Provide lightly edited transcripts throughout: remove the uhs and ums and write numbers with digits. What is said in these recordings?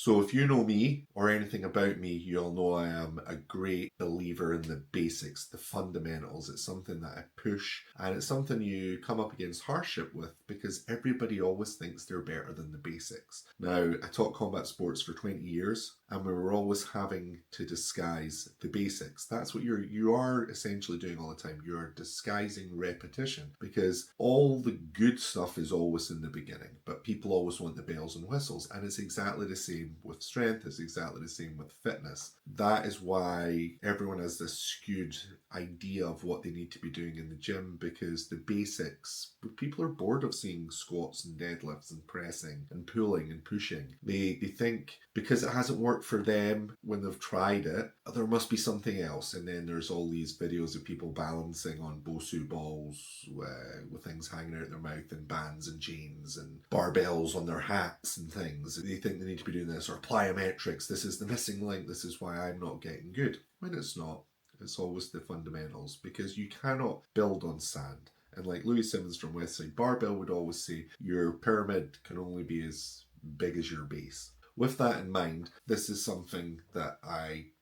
So if you know me or anything about me, you'll know I am a great believer in the basics, the fundamentals. It's something that I push, and it's something you come up against hardship with because everybody always thinks they're better than the basics. Now, I taught combat sports for 20 years and we were always having to disguise the basics. That's what you are essentially doing all the time. You're disguising repetition because all the good stuff is always in the beginning, but people always want the bells and whistles, and it's exactly the same with strength, it's exactly the same with fitness. That is why everyone has this skewed idea of what they need to be doing in the gym, because the basics, people are bored of seeing squats and deadlifts and pressing and pulling and pushing. They think because it hasn't worked for them when they've tried it, there must be something else. And then there's all these videos of people balancing on Bosu balls with things hanging out their mouth and bands and chains and barbells on their hats and things. They think they need to be doing this, or plyometrics. This is the missing link. This is why I'm not getting good. When it's not. It's always the fundamentals, because you cannot build on sand. And like Louis Simmons from Westside Barbell would always say, your pyramid can only be as big as your base. With that in mind, this is something that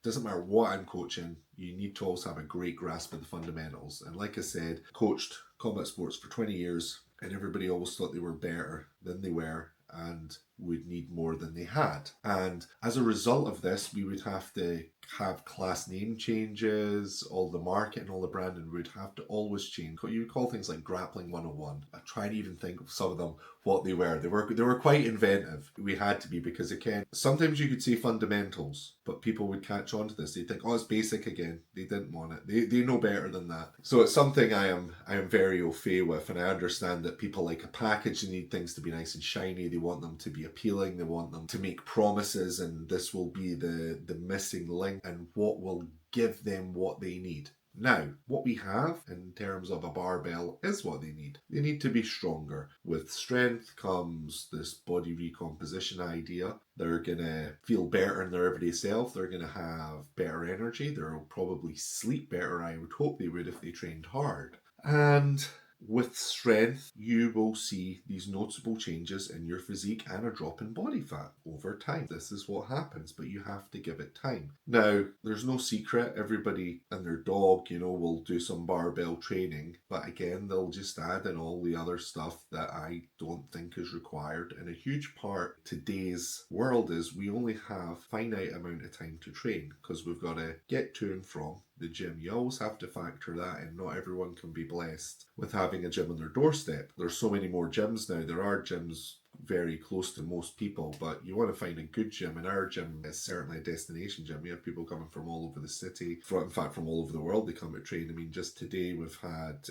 doesn't matter what I'm coaching, you need to always have a great grasp of the fundamentals. And like I said, coached combat sports for 20 years, and everybody always thought they were better than they were and would need more than they had. And as a result of this, we would have to have class name changes, all the marketing, all the branding would have to always change. You would call things like Grappling 101. I try to even think of some of them, what they were. They were quite inventive. We had to be, because again, sometimes you could say fundamentals, but people would catch on to this. They'd think, oh, it's basic again. They didn't want it. They know better than that. So it's something I am very au fait with, and I understand that people like a package. They need things to be nice and shiny. They want them to be appealing. They want them to make promises, and this will be the missing link and what will give them what they need. Now, what we have in terms of a barbell is what they need. They need to be stronger. With strength comes this body recomposition idea. They're going to feel better in their everyday self. They're going to have better energy. They'll probably sleep better, I would hope they would, if they trained hard. And with strength, you will see these noticeable changes in your physique and a drop in body fat over time. This is what happens, but you have to give it time. Now, there's no secret. Everybody and their dog, will do some barbell training, but again, they'll just add in all the other stuff that I don't think is required. And a huge part of today's world is we only have a finite amount of time to train, because we've got to get to and from the gym. You always have to factor that in. Not everyone can be blessed with having a gym on their doorstep. There's so many more gyms now. There are gyms very close to most people, but you want to find a good gym, and our gym is certainly a destination gym. We have people coming from all over the city, in fact from all over the world. They come to train. I mean, just today we've had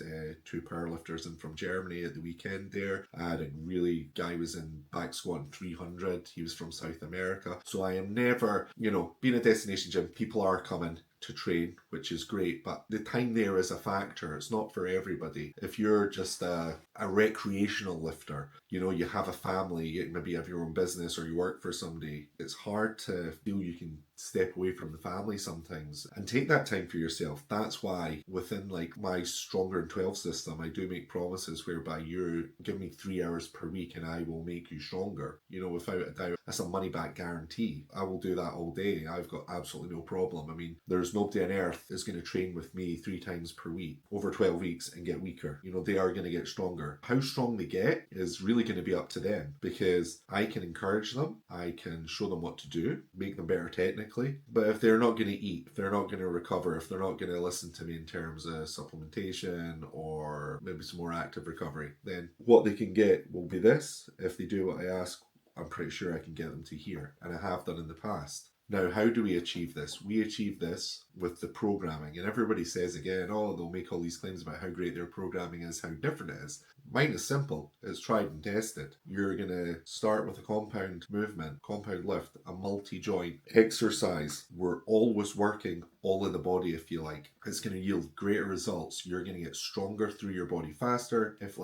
two powerlifters in from Germany at the weekend there. I had a really guy was in back squatting 300. He was from South America. So I am never, being a destination gym, people are coming to train, which is great, but the time there is a factor. It's not for everybody. If you're just a recreational lifter, you have a family, you maybe have your own business, or you work for somebody, it's hard to feel you can step away from the family sometimes and take that time for yourself. That's why within like my Stronger in 12 system, I do make promises whereby you give me 3 hours per week and I will make you stronger, without a doubt. That's a money back guarantee. I will do that all day. I've got absolutely no problem. I mean, there's nobody on earth is going to train with me 3 times per week over 12 weeks and get weaker. They are going to get stronger. How strong they get is really going to be up to them, because I can encourage them, I can show them what to do, make them better technically. But if they're not going to eat, if they're not going to recover, if they're not going to listen to me in terms of supplementation or maybe some more active recovery, then what they can get will be this. If they do what I ask, I'm pretty sure I can get them to here, and I have done in the past. Now, how do we achieve this? We achieve this with the programming. And everybody says again, oh, they'll make all these claims about how great their programming is, how different it is. Mine is simple. It's tried and tested. You're going to start with a compound movement, compound lift, a multi-joint exercise. We're always working all of the body, if you like. It's going to yield greater results. You're going to get stronger through your body faster. If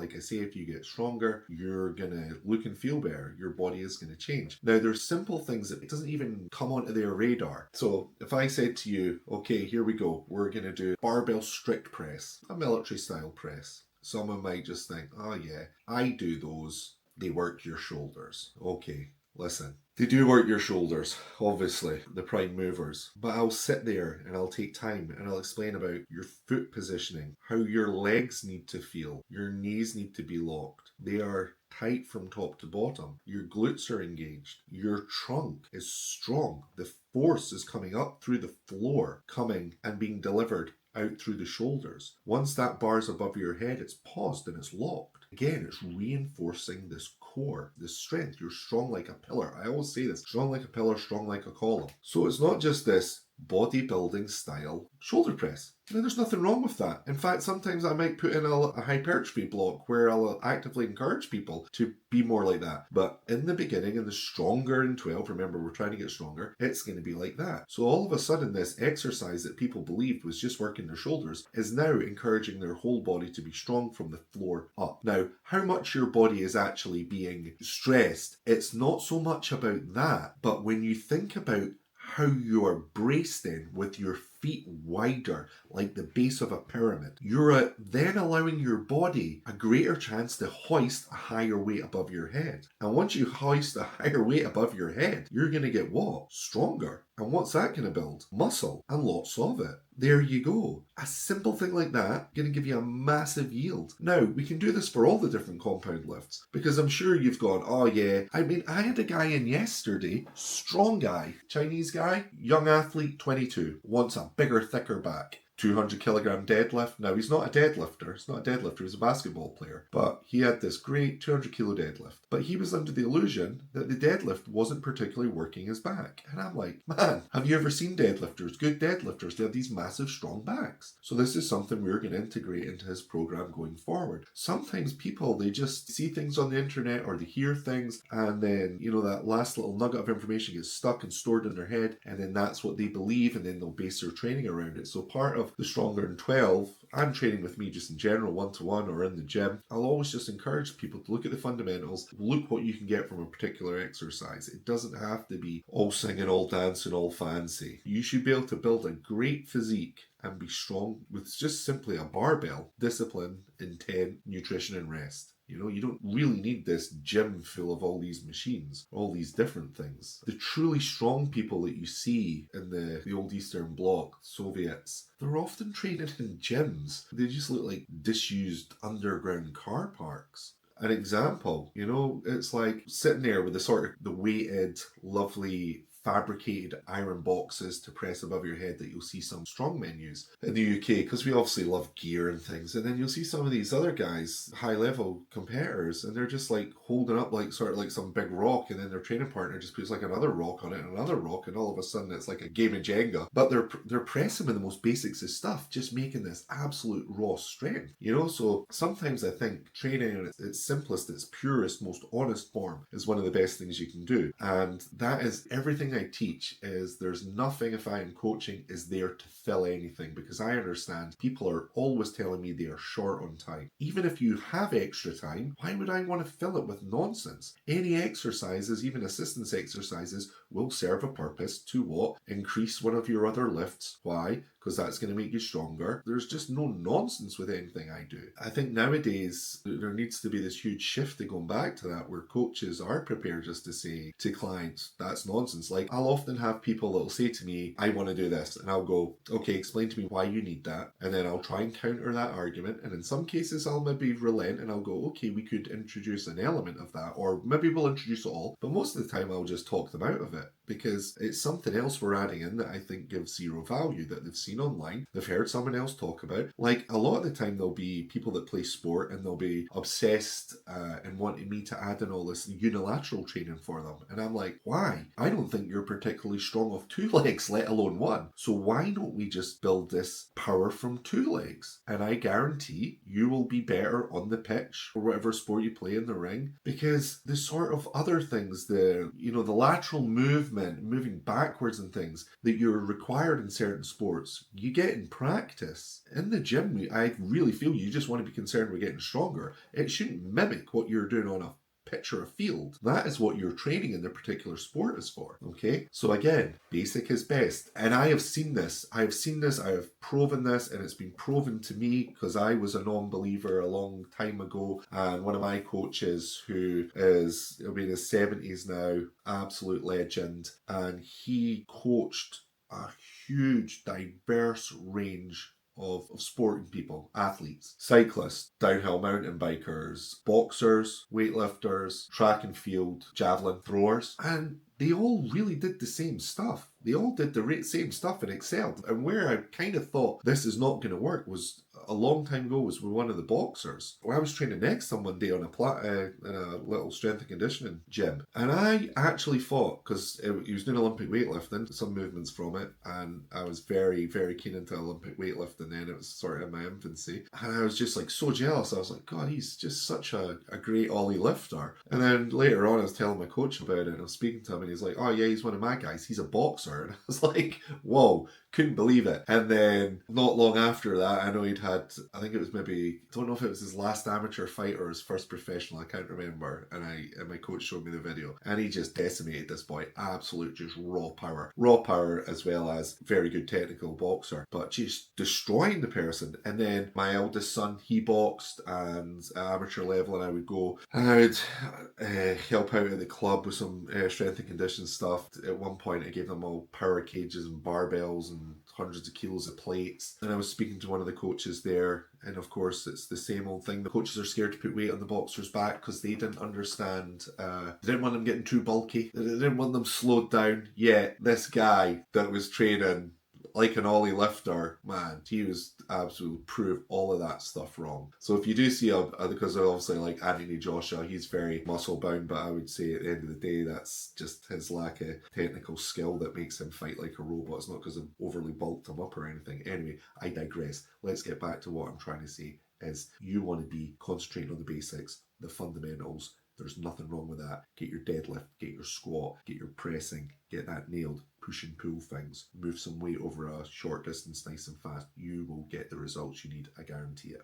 you get stronger, you're going to look and feel better. Your body is going to change. Now, there's simple things that it doesn't even come onto their radar. So if I said to you, okay, here we go. We're going to do barbell strict press, a military style press. Someone might just think, oh yeah, I do those. They work your shoulders. Okay, listen, They do work your shoulders, obviously, the prime movers. But I'll sit there and I'll take time and I'll explain about your foot positioning, how your legs need to feel, your knees need to be locked. They are tight from top to bottom. Your glutes are engaged. Your trunk is strong. The force is coming up through the floor, coming and being delivered out through the shoulders. Once that bar's above your head, it's paused and it's locked. Again, it's reinforcing this core, this strength. You're strong like a pillar. I always say this, strong like a pillar, strong like a column. So it's not just this bodybuilding style shoulder press. Now, there's nothing wrong with that. In fact, sometimes I might put in a hypertrophy block where I'll actively encourage people to be more like that. But in the beginning, in the stronger in 12, remember we're trying to get stronger, it's going to be like that. So all of a sudden, this exercise that people believed was just working their shoulders is now encouraging their whole body to be strong from the floor up. Now, how much your body is actually being stressed, it's not so much about that. But when you think about how you are braced in with your feet wider like the base of a pyramid, you're then allowing your body a greater chance to hoist a higher weight above your head. And once you hoist a higher weight above your head, you're going to get what? Stronger. And what's that going to build? Muscle, and lots of it. There you go. A simple thing like that going to give you a massive yield. Now, we can do this for all the different compound lifts, because I'm sure you've gone, oh yeah, I mean, I had a guy in yesterday, strong guy, Chinese guy, young athlete, 22, wants a bigger, thicker back. 200 kilogram deadlift. Now, he's not a deadlifter. He's not a deadlifter. He's a basketball player. But he had this great 200 kilo deadlift. But he was under the illusion that the deadlift wasn't particularly working his back. And I'm like, man, have you ever seen deadlifters? Good deadlifters, they have these massive, strong backs. So this is something we're going to integrate into his program going forward. Sometimes people, they just see things on the internet or they hear things, and then, that last little nugget of information gets stuck and stored in their head, and then that's what they believe, and then they'll base their training around it. So part of the Stronger in 12 and training with me just in general, one-to-one or in the gym, I'll always just encourage people to look at the fundamentals, look what you can get from a particular exercise. It doesn't have to be all singing, all dancing, all fancy. You should be able to build a great physique and be strong with just simply a barbell, discipline, intent, nutrition, and rest. You don't really need this gym full of all these machines, all these different things. The truly strong people that you see in the old Eastern Bloc, Soviets, they're often training in gyms. They just look like disused underground car parks. An example, it's like sitting there with the weighted, lovely fabricated iron boxes to press above your head that you'll see some strongmen use in the UK, because we obviously love gear and things. And then you'll see some of these other guys, high level competitors, and they're just like holding up like sort of like some big rock, and then their training partner just puts like another rock on it and another rock, and all of a sudden it's like a game of Jenga. But they're pressing with the most basics of stuff, just making this absolute raw strength. So sometimes I think training in its simplest, its purest, most honest form is one of the best things you can do. And that is everything I teach. Is there's nothing, if I am coaching, is there to fill anything, because I understand people are always telling me they are short on time. Even if you have extra time, why would I want to fill it with nonsense? Any exercises, even assistance exercises, will serve a purpose to what? Increase one of your other lifts. Why? Because that's going to make you stronger. There's just no nonsense with anything I do. I think nowadays there needs to be this huge shift to going back to that, where coaches are prepared just to say to clients, that's nonsense. Like, I'll often have people that'll say to me, I want to do this. And I'll go, okay, explain to me why you need that. And then I'll try and counter that argument. And in some cases, I'll maybe relent and I'll go, okay, we could introduce an element of that. Or maybe we'll introduce it all. But most of the time, I'll just talk them out of it, because it's something else we're adding in that I think gives zero value, that they've seen online, they've heard someone else talk about. Like, a lot of the time there'll be people that play sport and they'll be obsessed and wanting me to add in all this unilateral training for them. And I'm like, why? I don't think you're particularly strong off two legs, let alone one. So why don't we just build this power from two legs? And I guarantee you will be better on the pitch or whatever sport you play in the ring, because the sort of other things, the lateral movement, moving backwards and things that you're required in certain sports, you get in practice. In the gym, I really feel you just want to be concerned with getting stronger. It shouldn't mimic what you're doing on a picture a field. That is what your training in the particular sport is for. Okay? So again, basic is best. And I have seen this. I have proven this, and it's been proven to me because I was a non-believer a long time ago. And one of my coaches, who is, he'll be in his 70s now, absolute legend, and he coached a huge, diverse range of sporting people, athletes, cyclists, downhill mountain bikers, boxers, weightlifters, track and field, javelin throwers, and they all really did the same stuff. They all did the same stuff and excelled. And where I kind of thought this is not going to work was a long time ago was with one of the boxers. Well, I was training next to him one day on in a little strength and conditioning gym. And I actually thought, because he was doing Olympic weightlifting, some movements from it, and I was very, very keen into Olympic weightlifting then. It was sort of in my infancy. And I was just like so jealous. I was like, God, he's just such a great ollie lifter. And then later on, I was telling my coach about it, and I was speaking to him, and he's like, oh yeah, he's one of my guys. He's a boxer. And I was like, whoa, couldn't believe it. And then not long after that, I know he'd had, I think it was maybe, I don't know if it was his last amateur fight or his first professional, I can't remember. And my coach showed me the video, and he just decimated this boy. Absolute just raw power, as well as very good technical boxer, but just destroying the person. And then my eldest son, he boxed, and at amateur level, and I would go and I would help out at the club with some strength and conditioning stuff. At one point, I gave them all power cages and barbells and hundreds of kilos of plates. And I was speaking to one of the coaches there, and of course it's the same old thing. The coaches are scared to put weight on the boxer's back because they didn't understand. They didn't want them getting too bulky. They didn't want them slowed down. Yet this guy that was training like an ollie lifter, man, he was absolutely proved all of that stuff wrong. So if you do see because obviously like Anthony Joshua, he's very muscle bound, but I would say at the end of the day, that's just his lack of technical skill that makes him fight like a robot. It's not because I've overly bulked him up or anything. Anyway, I digress. Let's get back to what I'm trying to say is you want to be concentrating on the basics, the fundamentals. There's nothing wrong with that. Get your deadlift, get your squat, get your pressing, get that nailed. Push and pull things, move some weight over a short distance nice and fast. You will get the results you need, I guarantee it.